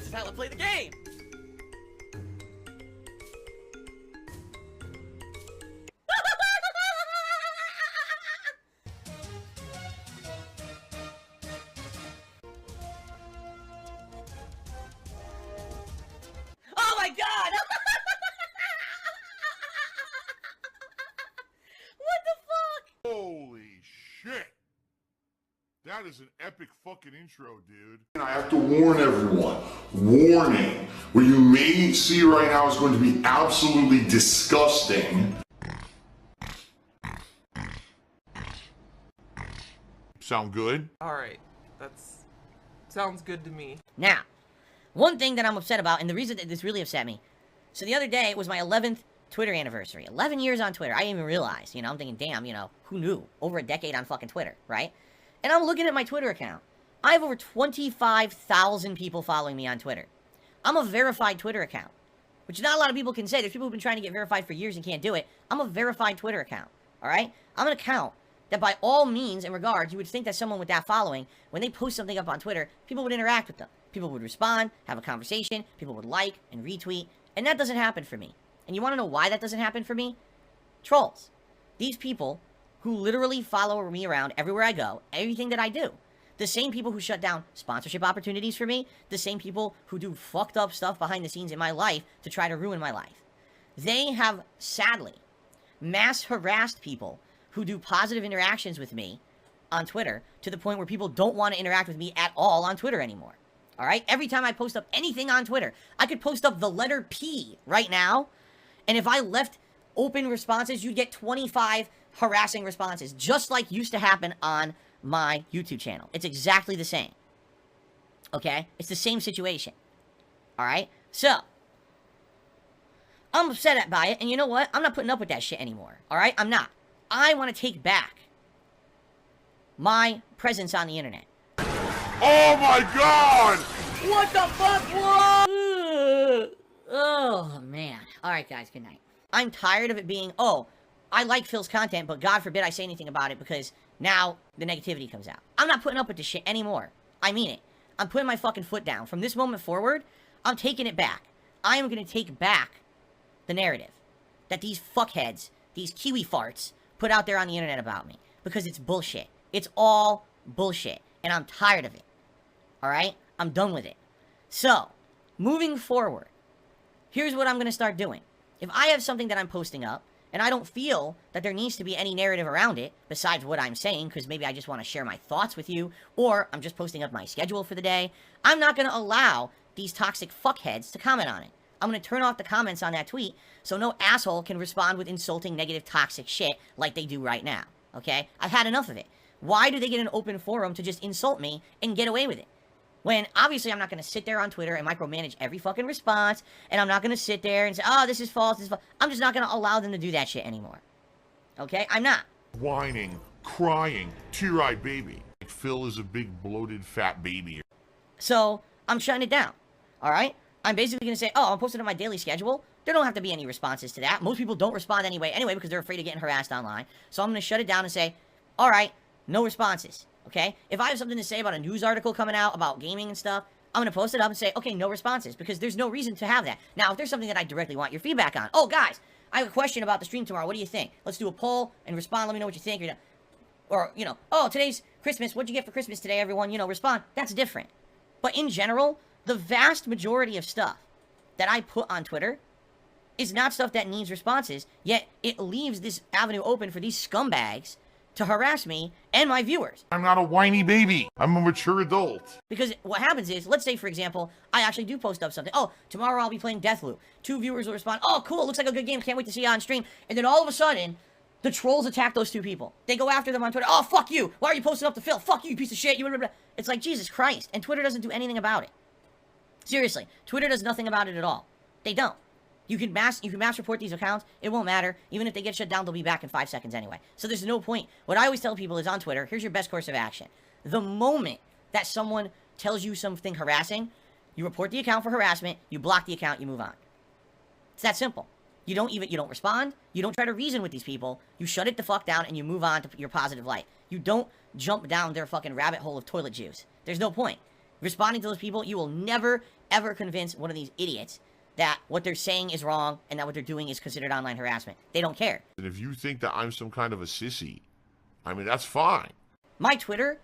This is how I play the game! Oh my god! What the fuck? Holy shit! That is an epic fucking intro, dude. And I have to warn everyone. Warning. What you may see right now is going to be absolutely disgusting. Sound good? Alright, sounds good to me. Now, one thing that I'm upset about, and the reason that this really upset me, so the other day, it was my 11th Twitter anniversary. 11 years on Twitter. I didn't even realize, you know, I'm thinking, damn, you know, who knew? Over a decade on fucking Twitter, right? And I'm looking at my Twitter account. I have over 25,000 people following me on Twitter. I'm a verified Twitter account, which not a lot of people can say. There's people who've been trying to get verified for years and can't do it. I'm a verified Twitter account, all right? I'm an account that by all means and regards, you would think that someone with that following, when they post something up on Twitter, people would interact with them. People would respond, have a conversation, people would like and retweet, and that doesn't happen for me. And you want to know why that doesn't happen for me? Trolls. These people who literally follow me around everywhere I go, everything that I do. The same people who shut down sponsorship opportunities for me, the same people who do fucked up stuff behind the scenes in my life to try to ruin my life. They have, sadly, mass harassed people who do positive interactions with me on Twitter to the point where people don't want to interact with me at all on Twitter anymore. All right? Every time I post up anything on Twitter, I could post up the letter P right now, and if I left open responses, you'd get 25 harassing responses, just like used to happen on my YouTube channel. It's exactly the same. Okay? It's the same situation. All right? So, I'm upset by it, and you know what? I'm not putting up with that shit anymore. All right? I'm not. I want to take back my presence on the internet. Oh my god! What the fuck? What? Oh, man. Alright, guys, good night. I'm tired of it being, oh, I like Phil's content, but God forbid I say anything about it because now the negativity comes out. I'm not putting up with this shit anymore. I mean it. I'm putting my fucking foot down. From this moment forward, I'm taking it back. I am going to take back the narrative that these fuckheads, these Kiwi farts, put out there on the internet about me. Because it's bullshit. It's all bullshit. And I'm tired of it. Alright? I'm done with it. So, moving forward, here's what I'm going to start doing. If I have something that I'm posting up, and I don't feel that there needs to be any narrative around it, besides what I'm saying, because maybe I just want to share my thoughts with you, or I'm just posting up my schedule for the day, I'm not going to allow these toxic fuckheads to comment on it. I'm going to turn off the comments on that tweet, so no asshole can respond with insulting, negative, toxic shit like they do right now. Okay? I've had enough of it. Why do they get an open forum to just insult me and get away with it? When, obviously, I'm not going to sit there on Twitter and micromanage every fucking response, and I'm not going to sit there and say, oh, this is false, this is false. I'm just not going to allow them to do that shit anymore. Okay? I'm not. Whining, crying, tear-eyed baby. Phil is a big, bloated, fat baby. So, I'm shutting it down. Alright? I'm basically going to say, oh, I'm posting on my daily schedule. There don't have to be any responses to that. Most people don't respond anyway, because they're afraid of getting harassed online. So I'm going to shut it down and say, alright, no responses. Okay? If I have something to say about a news article coming out about gaming and stuff, I'm going to post it up and say, okay, no responses, because there's no reason to have that. Now, if there's something that I directly want your feedback on, oh, guys, I have a question about the stream tomorrow. What do you think? Let's do a poll and respond. Let me know what you think. Or, you know, oh, today's Christmas. What'd you get for Christmas today, everyone? You know, respond. That's different. But in general, the vast majority of stuff that I put on Twitter is not stuff that needs responses, yet it leaves this avenue open for these scumbags to harass me and my viewers. I'm not a whiny baby. I'm a mature adult. Because what happens is, let's say, for example, I actually do post up something. Oh, tomorrow I'll be playing Deathloop. 2 viewers will respond, oh, cool, looks like a good game, can't wait to see you on stream. And then all of a sudden, the trolls attack those 2 people. They go after them on Twitter. Oh, fuck you. Why are you posting up to Phil? Fuck you, you piece of shit. You blah, blah, blah. It's like, Jesus Christ. And Twitter doesn't do anything about it. Seriously, Twitter does nothing about it at all. They don't. You can mass report these accounts. It won't matter. Even if they get shut down, they'll be back in 5 seconds anyway. So there's no point. What I always tell people is on Twitter, here's your best course of action. The moment that someone tells you something harassing, you report the account for harassment, you block the account, you move on. It's that simple. You don't respond, you don't try to reason with these people, you shut it the fuck down and you move on to your positive life. You don't jump down their fucking rabbit hole of toilet juice. There's no point. Responding to those people, you will never ever convince one of these idiots that what they're saying is wrong and that what they're doing is considered online harassment. They don't care. And if you think that I'm some kind of a sissy, I mean, that's fine. My Twitter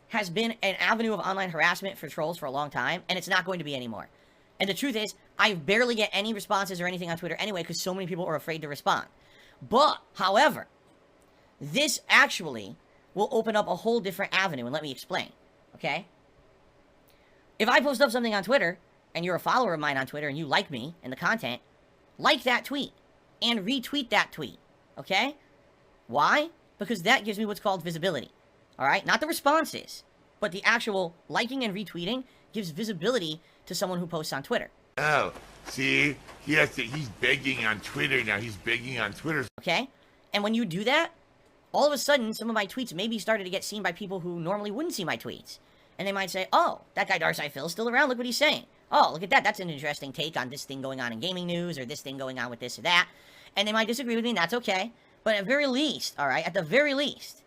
has been an avenue of online harassment for trolls for a long time, and it's not going to be anymore. And the truth is, I barely get any responses or anything on Twitter anyway because so many people are afraid to respond. But, however, this actually will open up a whole different avenue, and let me explain, okay? If I post up something on Twitter, and you're a follower of mine on Twitter, and you like me and the content, like that tweet, and retweet that tweet, okay? Why? Because that gives me what's called visibility, alright? Not the responses, but the actual liking and retweeting gives visibility to someone who posts on Twitter. Oh, see? He's begging on Twitter now. He's begging on Twitter. Okay? And when you do that, all of a sudden, some of my tweets maybe started to get seen by people who normally wouldn't see my tweets. And they might say, oh, that guy Darcy Phil's still around, look what he's saying. Oh, look at that, that's an interesting take on this thing going on in gaming news, or this thing going on with this or that. And they might disagree with me, and that's okay. But at very least, alright, at the very least,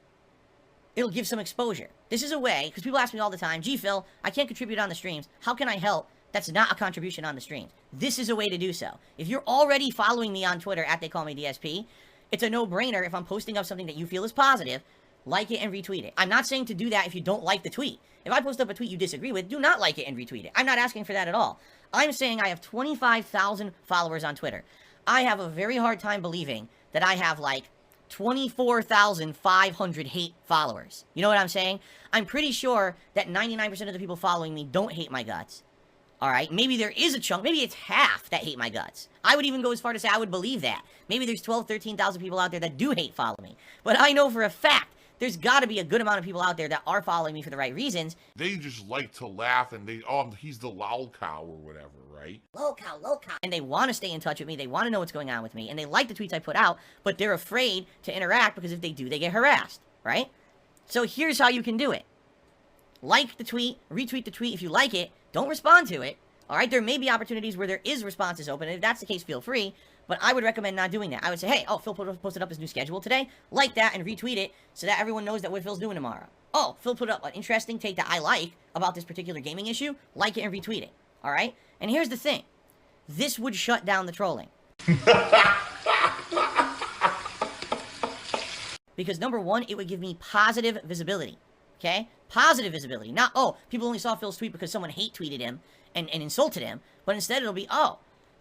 it'll give some exposure. This is a way, because people ask me all the time, gee Phil, I can't contribute on the streams, how can I help? That's not a contribution on the streams. This is a way to do so. If you're already following me on Twitter, @TheyCallMeDsP, it's a no-brainer if I'm posting up something that you feel is positive, like it and retweet it. I'm not saying to do that if you don't like the tweet. If I post up a tweet you disagree with, do not like it and retweet it. I'm not asking for that at all. I'm saying I have 25,000 followers on Twitter. I have a very hard time believing that I have, like, 24,500 hate followers. You know what I'm saying? I'm pretty sure that 99% of the people following me don't hate my guts. Alright? Maybe there is a chunk, maybe it's half that hate my guts. I would even go as far to say I would believe that. Maybe there's 12, 13,000 people out there that do hate follow me. But I know for a fact there's got to be a good amount of people out there that are following me for the right reasons. They just like to laugh and he's the lol cow or whatever, right? Lol cow, lol cow. And they want to stay in touch with me, they want to know what's going on with me, and they like the tweets I put out, but they're afraid to interact because if they do, they get harassed, right? So here's how you can do it. Like the tweet, retweet the tweet if you like it, don't respond to it, alright? There may be opportunities where there is responses open, and if that's the case, feel free. But I would recommend not doing that. I would say, hey, oh, Phil posted up his new schedule today. Like that and retweet it so that everyone knows that what Phil's doing tomorrow. Oh, Phil put up an interesting take that I like about this particular gaming issue. Like it and retweet it. All right? And here's the thing. This would shut down the trolling. Because number one, it would give me positive visibility. Okay? Positive visibility. Not, oh, people only saw Phil's tweet because someone hate tweeted him and insulted him. But instead it'll be, oh,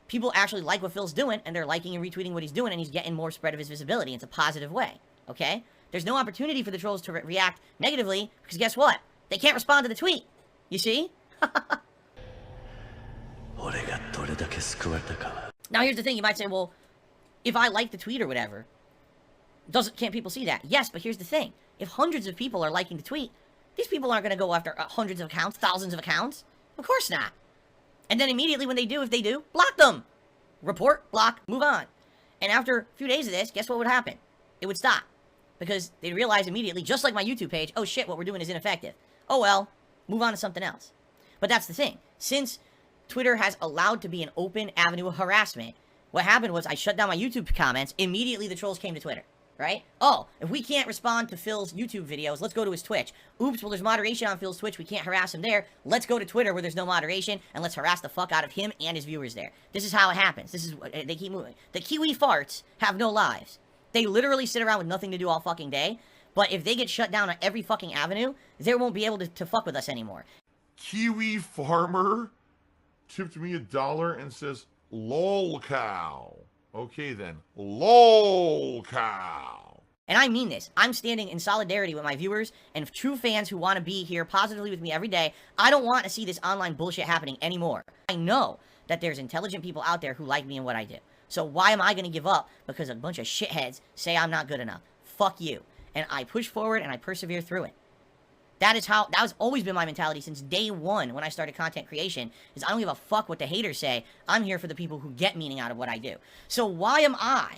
people actually like what Phil's doing, and they're liking and retweeting what he's doing, and he's getting more spread of his visibility. It's a positive way, okay? There's no opportunity for the trolls to react negatively, because guess what? They can't respond to the tweet. You see? Now here's the thing, you might say, well, if I like the tweet or whatever, can't people see that? Yes, but here's the thing. If hundreds of people are liking the tweet, these people aren't going to go after hundreds of accounts, thousands of accounts. Of course not. And then immediately when they do, if they do, block them. Report, block, move on. And after a few days of this, guess what would happen? It would stop. Because they'd realize immediately, just like my YouTube page, oh shit, what we're doing is ineffective. Oh well, move on to something else. But that's the thing. Since Twitter has allowed to be an open avenue of harassment, what happened was I shut down my YouTube comments, immediately the trolls came to Twitter. Right? Oh, if we can't respond to Phil's YouTube videos, let's go to his Twitch. Oops, well, there's moderation on Phil's Twitch. We can't harass him there. Let's go to Twitter where there's no moderation, and let's harass the fuck out of him and his viewers there. This is how it happens. This is they keep moving. The Kiwi farts have no lives. They literally sit around with nothing to do all fucking day, but if they get shut down on every fucking avenue, they won't be able to fuck with us anymore. Kiwi farmer tipped me $1 and says, lol cow. Okay then, lol cow. And I mean this. I'm standing in solidarity with my viewers and true fans who want to be here positively with me every day. I don't want to see this online bullshit happening anymore. I know that there's intelligent people out there who like me and what I do. So why am I going to give up because a bunch of shitheads say I'm not good enough? Fuck you. And I push forward and I persevere through it. That has always been my mentality since day one when I started content creation, is I don't give a fuck what the haters say. I'm here for the people who get meaning out of what I do. So why am I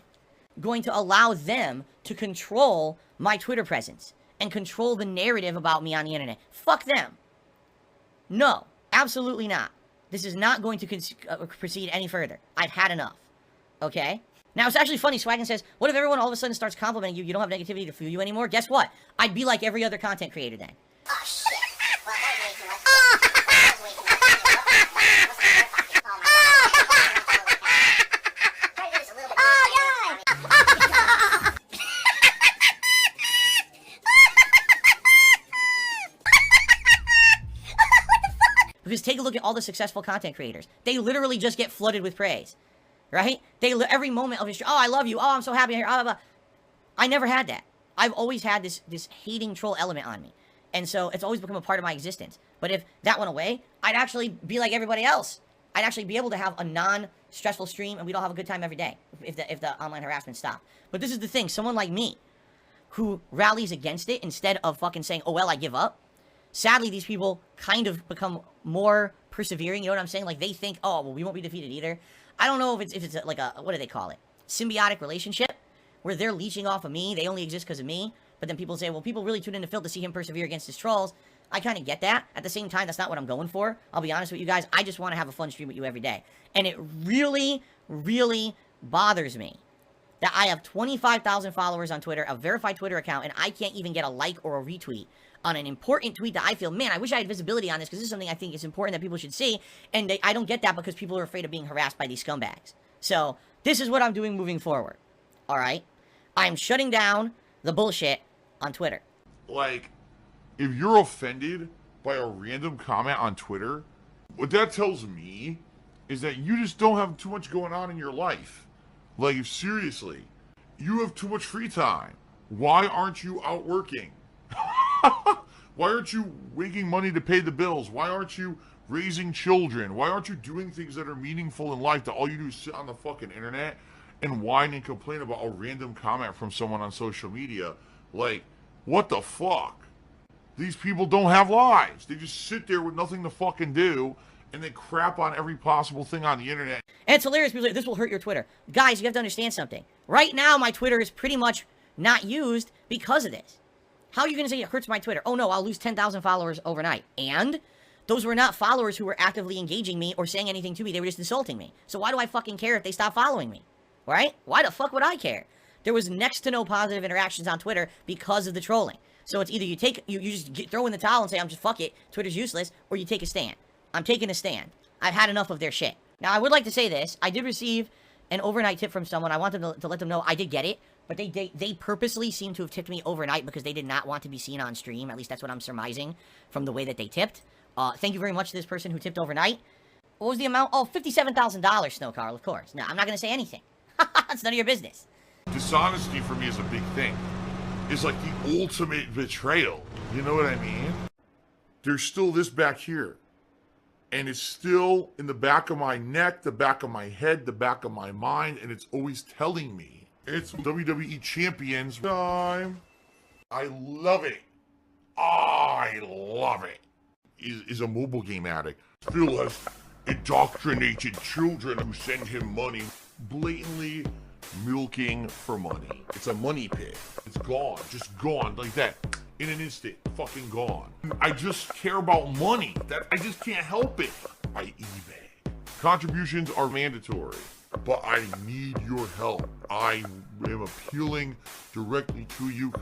going to allow them to control my Twitter presence and control the narrative about me on the internet? Fuck them. No, absolutely not. This is not going to proceed any further. I've had enough. Okay? Now, it's actually funny. Swaggin says, what if everyone all of a sudden starts complimenting you? You don't have negativity to fuel you anymore? Guess what? I'd be like every other content creator then. Oh, shit. Well, that makes Because take a look at all the successful content creators. They literally just get flooded with praise, right? Every moment of history, oh, I love you, oh, I'm so happy here, blah, blah, blah. I never had that. I've always had this hating troll element on me. And so it's always become a part of my existence. But if that went away, I'd actually be like everybody else. I'd actually be able to have a non-stressful stream, and we'd all have a good time every day if the online harassment stopped. But this is the thing. Someone like me who rallies against it instead of fucking saying, oh, well, I give up. Sadly, these people kind of become more persevering. You know what I'm saying? Like, they think, oh, well, we won't be defeated either. I don't know if it's like a, what do they call it? Symbiotic relationship, where they're leeching off of me. They only exist because of me. But then people say, well, people really tune into Phil to see him persevere against his trolls. I kind of get that. At the same time, that's not what I'm going for. I'll be honest with you guys. I just want to have a fun stream with you every day. And it really, really bothers me that I have 25,000 followers on Twitter, a verified Twitter account, and I can't even get a like or a retweet on an important tweet that I feel, man, I wish I had visibility on this because this is something I think is important that people should see. And I don't get that because people are afraid of being harassed by these scumbags. So this is what I'm doing moving forward. All right? I'm shutting down the bullshit on Twitter. Like, if you're offended by a random comment on Twitter, what that tells me is that you just don't have too much going on in your life. Like, seriously, you have too much free time. Why aren't you out working? Why aren't you making money to pay the bills? Why aren't you raising children? Why aren't you doing things that are meaningful in life that all you do is sit on the fucking internet and whine and complain about a random comment from someone on social media? Like, what the fuck? These people don't have lives. They just sit there with nothing to fucking do, and they crap on every possible thing on the internet. And it's hilarious because this will hurt your Twitter. Guys, you have to understand something. Right now, my Twitter is pretty much not used because of this. How are you going to say it hurts my Twitter? Oh no, I'll lose 10,000 followers overnight. And those were not followers who were actively engaging me or saying anything to me. They were just insulting me. So why do I fucking care if they stop following me? Right? Why the fuck would I care? There was next to no positive interactions on Twitter because of the trolling. So it's either you just throw in the towel and say, I'm just fuck it, Twitter's useless, or you take a stand. I'm taking a stand. I've had enough of their shit. Now, I would like to say this. I did receive an overnight tip from someone. I want them to let them know I did get it, but they purposely seem to have tipped me overnight because they did not want to be seen on stream. At least that's what I'm surmising from the way that they tipped. Thank you very much to this person who tipped overnight. What was the amount? Oh, $57,000, Snow Carl, of course. No, I'm not going to say anything. It's none of your business. Dishonesty for me is a big thing. It's like the ultimate betrayal. You know what I mean? There's still this back here. And it's still in the back of my neck, the back of my head, the back of my mind, and it's always telling me. It's WWE Champions time. I love it. I love it. Is a mobile game addict. Phil has indoctrinated children who send him money, blatantly milking for money. It's a money pit. It's gone, just gone like that. In an instant, fucking gone. I just care about money. I just can't help it. I eBay. Contributions are mandatory, but I need your help. I am appealing directly to you.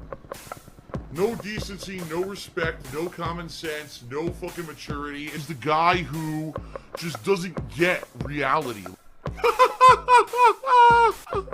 No decency, no respect, no common sense, no fucking maturity. Is the guy who just doesn't get reality.